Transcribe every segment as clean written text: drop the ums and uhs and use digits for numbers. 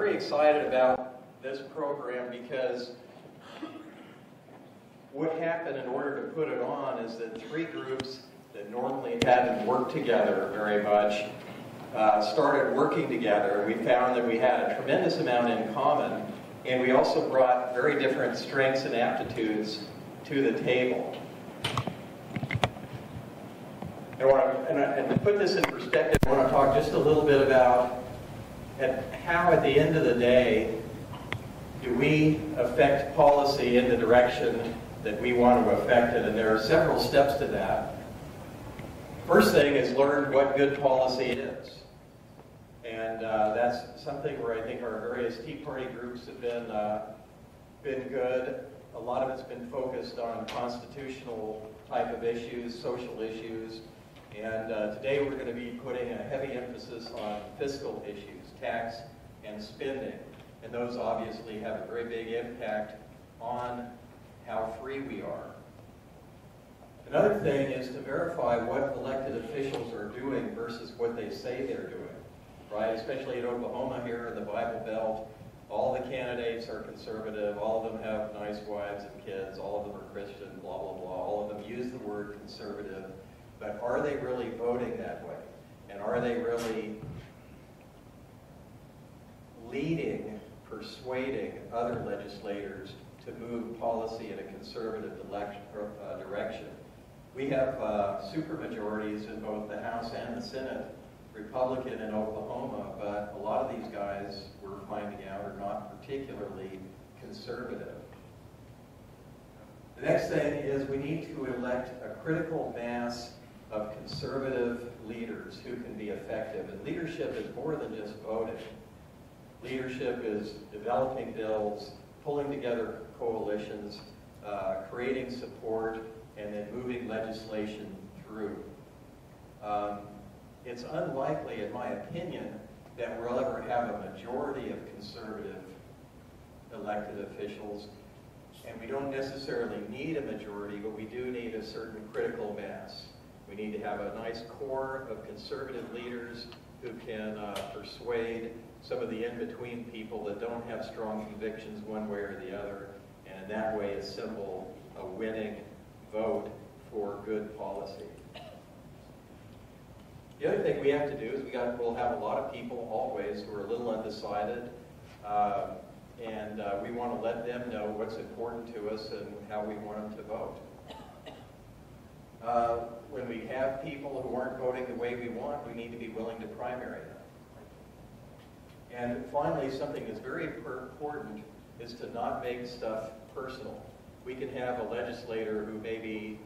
very excited about this program because what happened in order to put it on is that three groups that normally hadn't worked together very much started working together. We found that we had a tremendous amount in common, and we also brought very different strengths and aptitudes to the table. And to put this in perspective, I want to talk just a little bit about how at the end of the day do we affect policy in the direction that we want to affect it, and there are several steps to that. First thing is learn what good policy is. And that's something where I think our various Tea Party groups have been good. A lot of it's been focused on constitutional type of issues, social issues, and today we're going to be putting a heavy emphasis on fiscal issues, tax and spending. And those obviously have a very big impact on how free we are. Another thing is to verify what elected officials are doing versus what they say they're doing, right? Especially in Oklahoma here in the Bible Belt, all the candidates are conservative, all of them have nice wives and kids, all of them are Christian, blah, blah, blah. All of them use the word conservative, but are they really voting that way? And are they really leading, persuading other legislators to move policy in a conservative direction? We have supermajorities in both the House and the Senate, Republican in Oklahoma, but a lot of these guys, we're finding out, are not particularly conservative. The next thing is we need to elect a critical mass of conservative leaders who can be effective. And leadership is more than just voting. Leadership is developing bills, pulling together coalitions, creating support, and then moving legislation through. It's unlikely, in my opinion, that we'll ever have a majority of conservative elected officials, and we don't necessarily need a majority, but we do need a certain critical mass. We need to have a nice core of conservative leaders who can persuade some of the in-between people that don't have strong convictions one way or the other, and in that way assemble a winning vote for good policy. The other thing we have to do is we'll have a lot of people always who are a little undecided, and we want to let them know what's important to us and how we want them to vote. When we have people who aren't voting the way we want, we need to be willing to primary them. And finally, something that's very important is to not make stuff personal. We can have a legislator who may be,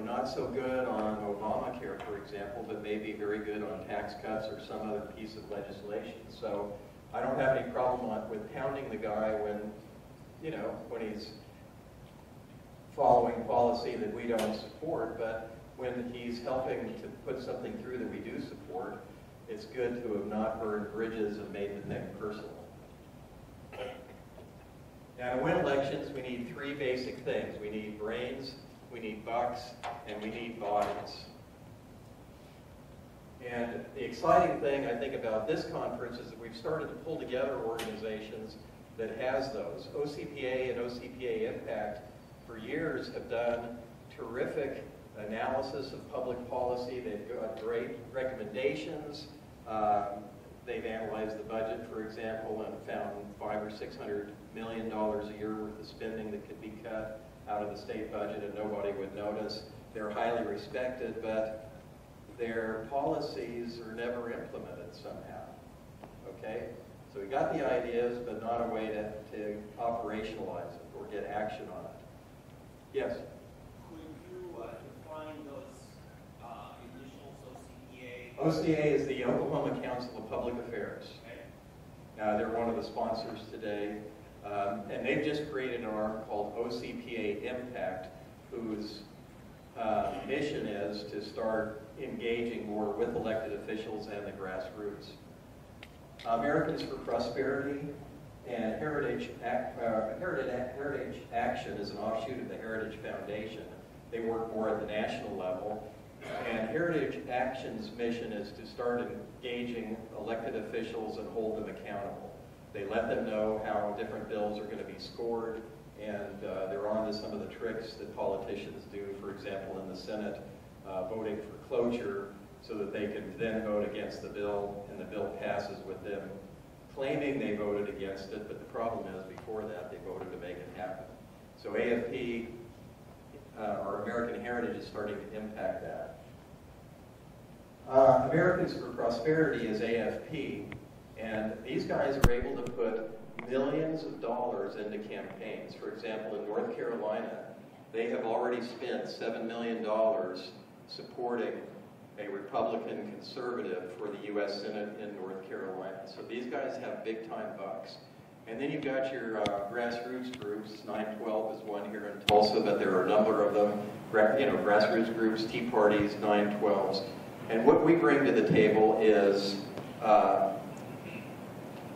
not so good on Obamacare, for example, but may be very good on tax cuts or some other piece of legislation. So I don't have any problem with pounding the guy when he's following policy that we don't support, but when he's helping to put something through that we do support, it's good to have not burned bridges and made the thing personal. Now, to win elections, we need three basic things. We need brains, we need bucks, and we need bodies. And the exciting thing, I think, about this conference is that we've started to pull together organizations that has those. OCPA and OCPA Impact, for years, have done terrific analysis of public policy. They've got great recommendations. They've analyzed the budget, for example, and found $500 or $600 million a year worth of spending that could be cut out of the state budget and nobody would notice. They're highly respected, but their policies are never implemented somehow. Okay? So we got the ideas, but not a way to operationalize it or get action on it. Yes? Could you define those initials, OCPA? OCA is the Oklahoma Council of Public Affairs. Okay. They're one of the sponsors today. And they've just created an arm called OCPA Impact, whose mission is to start engaging more with elected officials and the grassroots. Americans for Prosperity and Heritage Action is an offshoot of the Heritage Foundation. They work more at the national level, And Heritage Action's mission is to start engaging elected officials and hold them accountable. They let them know how different bills are going to be scored, and they're on to some of the tricks that politicians do, for example, in the Senate, voting for cloture so that they can then vote against the bill, and the bill passes with them claiming they voted against it, but the problem is before that they voted to make it happen. So AFP, or American Heritage, is starting to impact that. Americans for Prosperity is AFP, and these guys are able to put millions of dollars into campaigns. For example, in North Carolina, they have already spent $7 million supporting a Republican conservative for the U.S. Senate in North Carolina. So these guys have big-time bucks. And then you've got your grassroots groups. 912 is one here in Tulsa, but there are a number of them. Grassroots groups, Tea Parties, 912s. And what we bring to the table is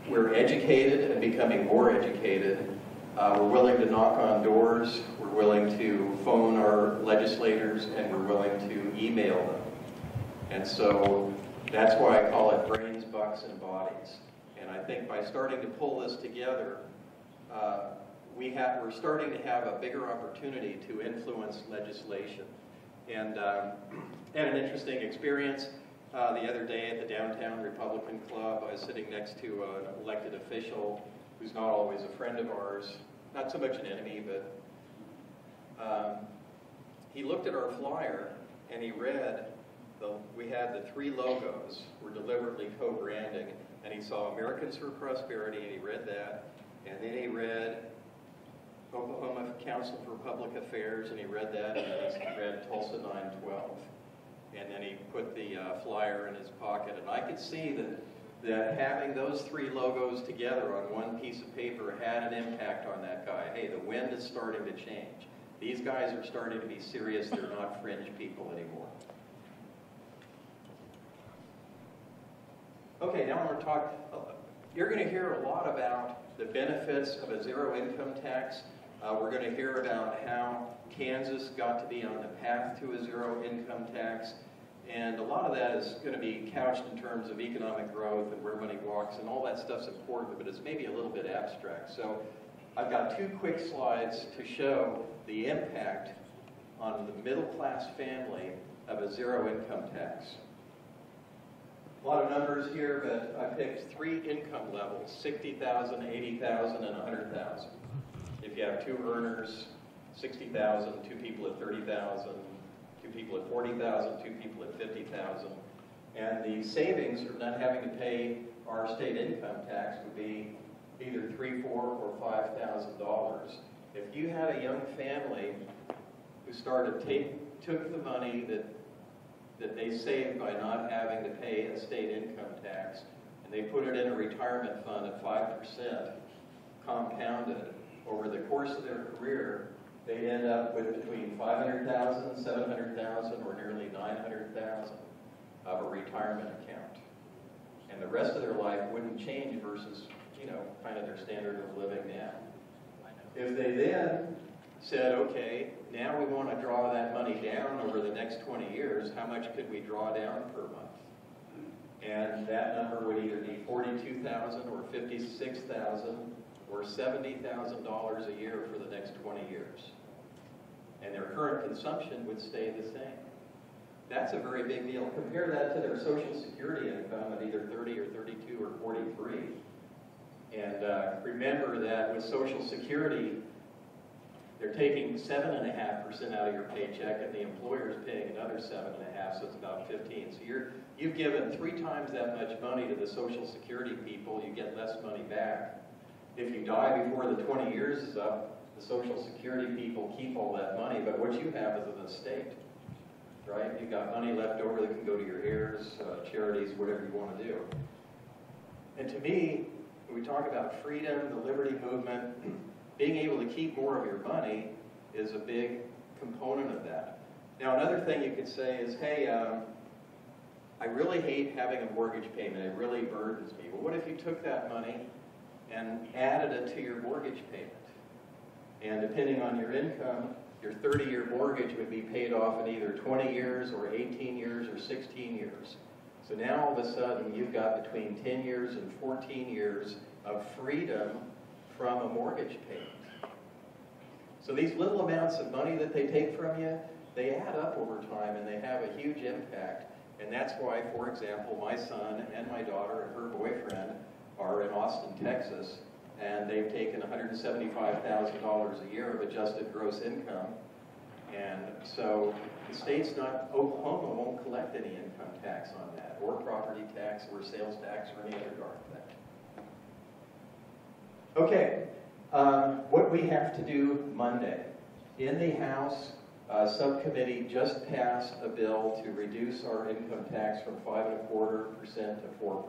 we're educated and becoming more educated. We're willing to knock on doors. We're willing to phone our legislators, and we're willing to email them. And so that's why I call it brains, bucks, and bodies. And I think by starting to pull this together, we're starting to have a bigger opportunity to influence legislation. And had an interesting experience the other day at the Downtown Republican Club. I was sitting next to an elected official who's not always a friend of ours, not so much an enemy, but he looked at our flyer and he read, we had the 3 logos, we're deliberately co-branding, and he saw Americans for Prosperity, and he read that, and then he read Oklahoma Council for Public Affairs, and he read that, and then he read Tulsa 912. And then he put the flyer in his pocket, and I could see that having those 3 logos together on one piece of paper had an impact on that guy. Hey, the wind is starting to change. These guys are starting to be serious. They're not fringe people anymore. Okay, now I'm going to talk, you're going to hear a lot about the benefits of a zero income tax. We're going to hear about how Kansas got to be on the path to a zero income tax. And a lot of that is going to be couched in terms of economic growth and where money walks, and all that stuff's important, but it's maybe a little bit abstract. So I've got 2 quick slides to show the impact on the middle class family of a zero income tax. A lot of numbers here, but I picked 3 income levels, 60,000, 80,000, and 100,000. If you have 2 earners, 60,000, 2 people at 30,000, 2 people at 40,000, 2 people at 50,000. And the savings from not having to pay our state income tax would be either $3,000, $4,000, or $5,000. If you had a young family who took the money that they saved by not having to pay a state income tax, and they put it in a retirement fund at 5% compounded over the course of their career, they'd end up with between $500,000, $700,000, or nearly $900,000 of a retirement account. And the rest of their life wouldn't change versus, kind of their standard of living now. If they then said, okay, now we want to draw that money down over the next 20 years, how much could we draw down per month? And that number would either be $42,000 or $56,000 or $70,000 a year for the next 20 years. And their current consumption would stay the same. That's a very big deal. Compare that to their Social Security income of either 30 or 32 or 43. And remember that with Social Security, they're taking 7.5% out of your paycheck, and the employer's paying another 7.5%, so it's about 15%. So you've given 3 times that much money to the Social Security people. You get less money back. If you die before the 20 years is up, the Social Security people keep all that money, but what you have is an estate, right? You've got money left over that can go to your heirs, charities, whatever you want to do. And to me, when we talk about freedom, the liberty movement, being able to keep more of your money is a big component of that. Now, another thing you could say is, hey, I really hate having a mortgage payment. It really burdens me. Well, what if you took that money and added it to your mortgage payment? And depending on your income, your 30-year mortgage would be paid off in either 20 years or 18 years or 16 years. So now all of a sudden you've got between 10 years and 14 years of freedom from a mortgage payment. So these little amounts of money that they take from you, they add up over time and they have a huge impact. And that's why, for example, my son and my daughter and her boyfriend are in Austin, Texas, and they've taken $175,000 a year of adjusted gross income. And so the state's not, Oklahoma won't collect any income tax on that, or property tax, or sales tax, or any other darn thing. Okay, what we have to do Monday. In the House, subcommittee just passed a bill to reduce our income tax from 5.25% to 4%.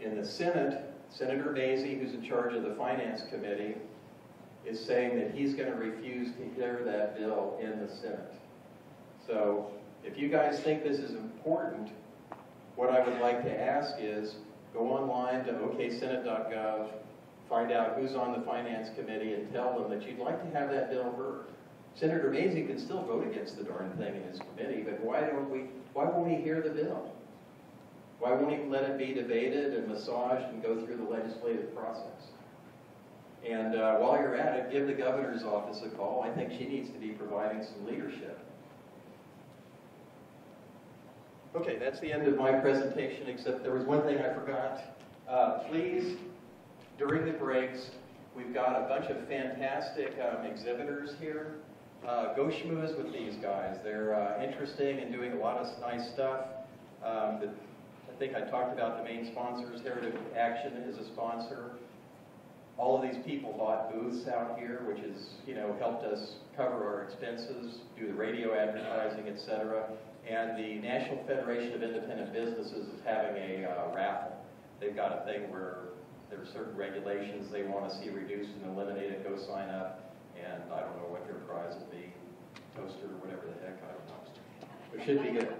In the Senate, Senator Mazie, who's in charge of the Finance Committee, is saying that he's going to refuse to hear that bill in the Senate. So if you guys think this is important, what I would like to ask is go online to oksenate.gov, find out who's on the Finance Committee, and tell them that you'd like to have that bill heard. Senator Mazie can still vote against the darn thing in his committee, but why won't he hear the bill? Why won't he let it be debated and massaged and go through the legislative process? And while you're at it, give the governor's office a call. I think she needs to be providing some leadership. Okay, that's the end of my presentation, except there was one thing I forgot. Please, during the breaks, we've got a bunch of fantastic exhibitors here. Go schmooze with these guys. They're interesting and doing a lot of nice stuff. I think I talked about the main sponsors. Heritage Action is a sponsor. All of these people bought booths out here, which has, helped us cover our expenses, do the radio advertising, etc. And the National Federation of Independent Businesses is having a raffle. They've got a thing where there are certain regulations they want to see reduced and eliminated. Go sign up, and I don't know what their prize will be, toaster or whatever the heck, I don't know. It should be good.